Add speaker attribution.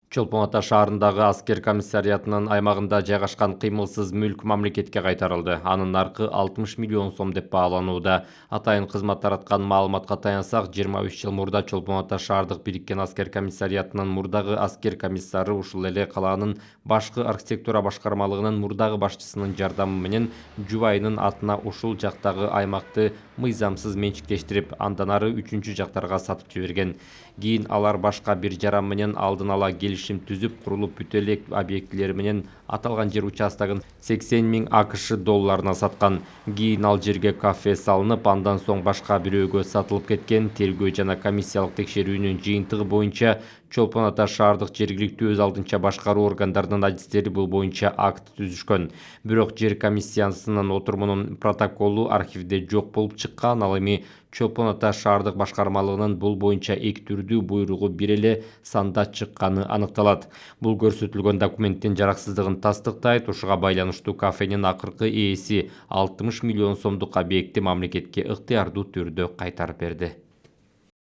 Speaker 1: Чолпон Ата шаарындагы аскер комиссариятынын аймагында жайгашкан кыймылсыз мүлк мамлекетке кайтарылды. Анын наркы 60 миллион сом деп бааланууда. Атайын кызмат тараткан маалыматка таянсак, 23 жыл мурда Чолпон Ата шаардык бириккен аскер комиссариятынын мурдагы аскер комиссары, ушул эле калаанын башкы архитектура башкармалыгынын мурдагы башчысынын жардамы менен жубайынын атына ушул жактагы аймакты мыйзамсыз менчиктештирип, андан ары үчүнчү жактарга сатып жиберген. Кийин алар башка бир жаран менен алдын ала келишим түзүп, курулуп бүтө элек объектилери менен аталган жер участогун 80 миң АКШ долларына саткан. Кийин ал жерге кафе салынып, андан соң башка бирөөгө сатылып кеткен. Тергөө жана комиссиялык текшерүүнүн жыйынтыгы боюнча Чолпон Ата шаардык жергиликтүү өз алдынча башкаруу органдарынын адистери бул боюнча акт түзүшкөн. Бирок жер комиссиясынын отурумунун протоколу архивде жок болуп чыккан. Ал эми Чолпон Ата шаардык башкармалыгынын бул боюнча эки буйругу бир эле санда чыкканы аныкталат. Бул көрсөтүлгөн документтин жараксыздыгын тастыктайт. Ушуга байланыштуу кафенин акыркы ээси 60 миллион сомдук объектти мамлекетке ыктыярдуу түрдө кайтарып берди.